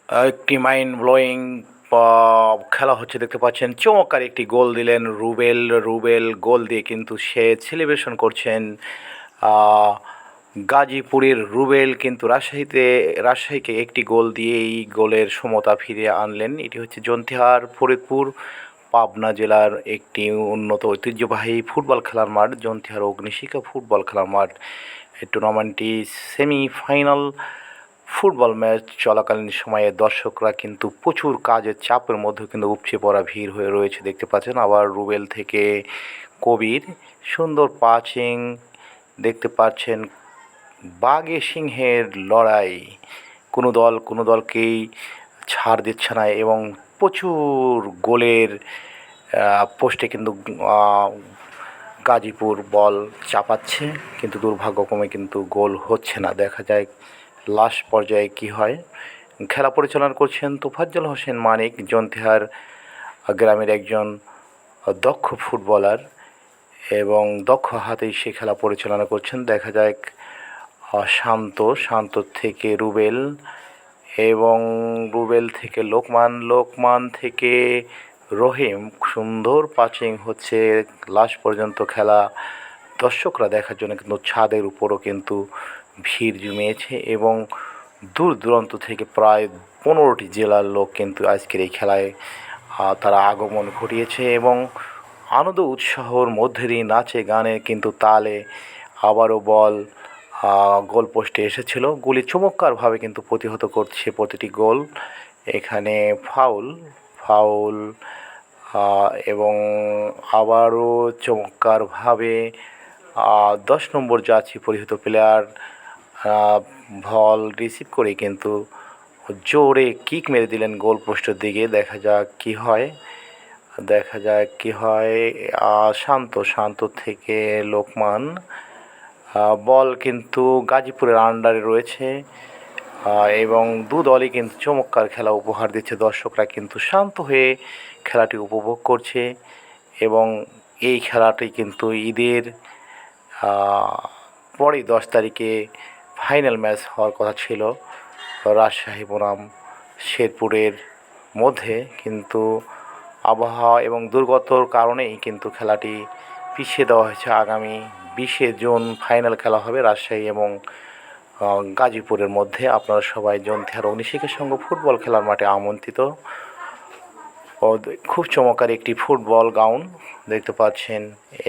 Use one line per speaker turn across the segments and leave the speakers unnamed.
একটি mind blowing খেলা হচ্ছে দেখতে পাচ্ছেন। চমৎকার একটি গোল দিলেন রুবেল গোল দিয়ে কিন্তু সে সেলিব্রেশন করছেন। আহ, গাজীপুরের রুবেল কিন্তু রাজশাহীকে একটি গোল দিয়ে এই গোলের সমতা ফিরিয়ে আনলেন। এটি হচ্ছে জন্তিহার ফরিদপুর পাবনা জেলার একটি উন্নত ঐতিহ্যবাহী ফুটবল খেলার মাঠ, জন্তিহার অগ্নিশিখা ফুটবল খেলার মাঠ। এই টুর্নামেন্টটি সেমিফাইনাল ফুটবল ম্যাচ চলাকালীন সময়ে দর্শকরা কিন্তু প্রচুর কাজের চাপের মধ্যেও কিন্তু উপচে পড়া ভিড় হয়ে রয়েছে দেখতে পাচ্ছেন। আবার রুবেল থেকে কবির সুন্দর পাচিং দেখতে পাচ্ছেন। বাঘে সিংহের লড়াই, কোনো দলকেই ছাড় দিচ্ছে না এবং প্রচুর গোলের পোস্টে কিন্তু গাজীপুর বল চাপাচ্ছে, কিন্তু দুর্ভাগ্যক্রমে কিন্তু গোল হচ্ছে না। দেখা যায় লাস্ট পর্যায়ে কী হয়। খেলা পরিচালনা করছেন তোফাজ্জল হোসেন মানিক, জন্তিহার গ্রামের একজন দক্ষ ফুটবলার এবং দক্ষ হাতেই সে খেলা পরিচালনা করছেন। দেখা যায় শান্ত থেকে রুবেল এবং রুবেল থেকে লোকমান থেকে রহিম। সুন্দর পাচিং হচ্ছে লাস্ট পর্যন্ত খেলা। দর্শকরা দেখার জন্য কিন্তু ছাদের উপরও কিন্তু ভিড় জমিয়েছে এবং দূর দূরান্ত থেকে প্রায় 15টি জেলার লোক কিন্তু আজকের এই খেলায় তারা আগমন ঘটিয়েছে এবং আনন্দ উৎসাহর মধ্যে দিয়ে নাচে গানে কিন্তু তালে আবারও বল গোল পোস্টে এসেছিল। গুলি চমৎকারভাবে কিন্তু প্রতিহত করছে প্রতিটি গোল। এখানে ফাউল এবং আবারও চমৎকারভাবে 10 নম্বর জার্সি পরিহিত প্লেয়ার বল রিসিভ করে কিন্তু জোরে কিক মেরে দিলেন গোল পোস্টের দিকে। দেখা যাক কি হয়। শান্ত থেকে লোকমান, বল কিন্তু গাজীপুরের আন্ডারে রয়েছে এবং দু দলই কিন্তু চমৎকার খেলা উপহার দিচ্ছে। দর্শকরা কিন্তু শান্ত হয়ে খেলাটি উপভোগ করছে এবং এই খেলাটি কিন্তু ঈদের পরেই 10 তারিখে ফাইনাল ম্যাচ হওয়ার কথা ছিল রাজশাহী বনাম শেরপুরের মধ্যে, কিন্তু আবহাওয়া এবং দুর্গতর কারণেই কিন্তু খেলাটি পিছিয়ে দেওয়া হয়েছে। আগামী 20শে জুন ফাইনাল খেলা হবে রাজশাহী এবং গাজীপুরের মধ্যে। আপনারা সবাই জন্তিহার অগ্নিশিখা সংঘ ফুটবল খেলার মাঠে আমন্ত্রিত। খুব চমৎকার একটি ফুটবল গ্রাউন্ড দেখতে পাচ্ছেন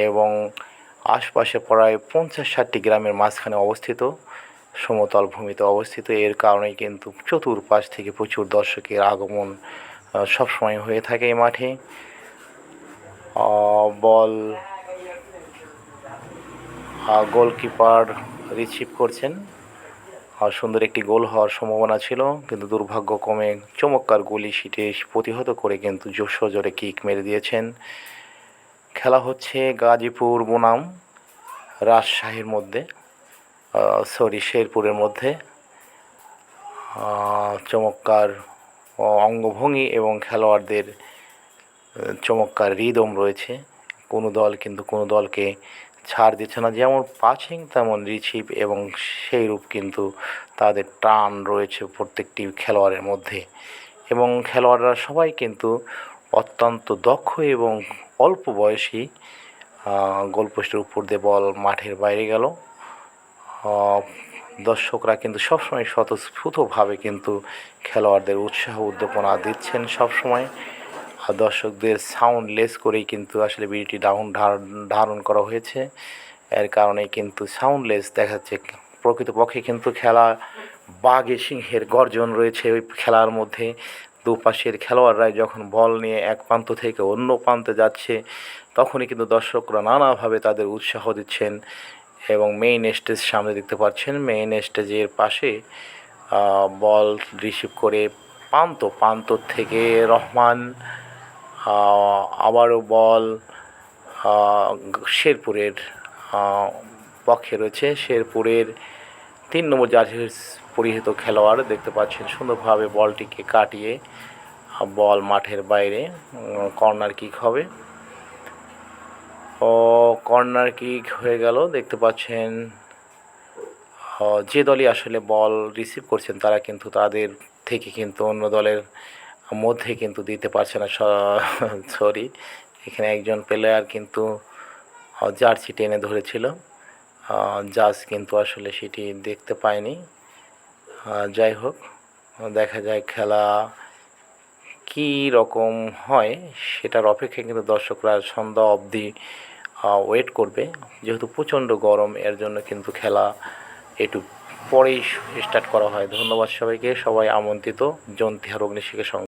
এবং আশপাশে প্রায় 50-60টি গ্রামের মাঝখানে অবস্থিত, সমতল ভূমিতে অবস্থিত। এর কারণেই কিন্তু চতুর্পাশ থেকে প্রচুর দর্শকের আগমন সবসময় হয়ে থাকে এই মাঠে। বল গোলকিপার রিসিভ করছেন। সুন্দর একটি গোল হওয়ার সম্ভাবনা ছিল, কিন্তু দুর্ভাগ্যক্রমে চমৎকার গুলি সিটে প্রতিহত করে কিন্তু সজোরে কিক মেরে দিয়েছেন। খেলা হচ্ছে গাজীপুর বনাম রাজশাহীর মধ্যে, শেরপুরের মধ্যে। চমৎকার অঙ্গভঙ্গি এবং খেলোয়াড়দের চমৎকার রিদম রয়েছে। কোনো দল কিন্তু কোনো দলকে ছাড় দিচ্ছে না, যেমন পাচিং তেমন রিসিভ এবং সেইরূপ কিন্তু তাদের টান রয়েছে প্রত্যেকটি খেলোয়াড়ের মধ্যে এবং খেলোয়াড়রা সবাই কিন্তু অত্যন্ত দক্ষ এবং অল্প বয়সী। গোলপোস্টের উপর দিয়ে বল মাঠের বাইরে গেল। দর্শকরা কিন্তু সবসময় স্বতঃস্ফূর্তভাবে কিন্তু খেলোয়াড়দের উৎসাহ উদ্দীপনা দিচ্ছেন সবসময়। আর দর্শকদের সাউন্ড লেস করেই কিন্তু আসলে ভিডিওটি ধারণ করা হয়েছে। এর কারণে কিন্তু সাউন্ডলেস দেখাচ্ছে। প্রকৃতপক্ষে কিন্তু খেলা বাঘে সিংহের গর্জন রয়েছে ওই খেলার মধ্যে। দুপাশের খেলোয়াড়রা যখন বল নিয়ে এক প্রান্ত থেকে অন্য প্রান্তে যাচ্ছে, তখনই কিন্তু দর্শকরা নানাভাবে তাদের উৎসাহ দিচ্ছেন এবং মেইন স্টেজ সামনে দেখতে পাচ্ছেন। মেইন স্টেজের পাশে বল রিসিভ করে প্রান্ত থেকে রহমান, আবারও বল শেরপুরের পক্ষে রয়েছে। শেরপুরের 3 নম্বর জার্সি পরিহিত খেলোয়াড় দেখতে পাচ্ছেন সুন্দরভাবে বলটিকে কাটিয়ে বল মাঠের বাইরে। কর্নার কিক হবে কর্নার কিক হয়ে গেল। দেখতে পাচ্ছেন যে দলই আসলে বল রিসিভ করছেন তারা কিন্তু তাদের থেকে কিন্তু অন্য দলের মধ্যে কিন্তু দিতে পারছে না সরি, এখানে একজন প্লেয়ার কিন্তু জার্সি টেনে ধরেছিল, জাজ কিন্তু আসলে সেটি দেখতে পায়নি। যাই হোক, দেখা যায় খেলা কী রকম হয় সেটার অপেক্ষায় কিন্তু দর্শকরা সন্ধ্যা অবধি ওয়েট করবে, যেহেতু প্রচণ্ড গরম, এর জন্য কিন্তু খেলা একটু পরেই স্টার্ট করা হয়। ধন্যবাদ সবাইকে, সবাই আমন্ত্রিত জোন তিহার অগ্নিশিখা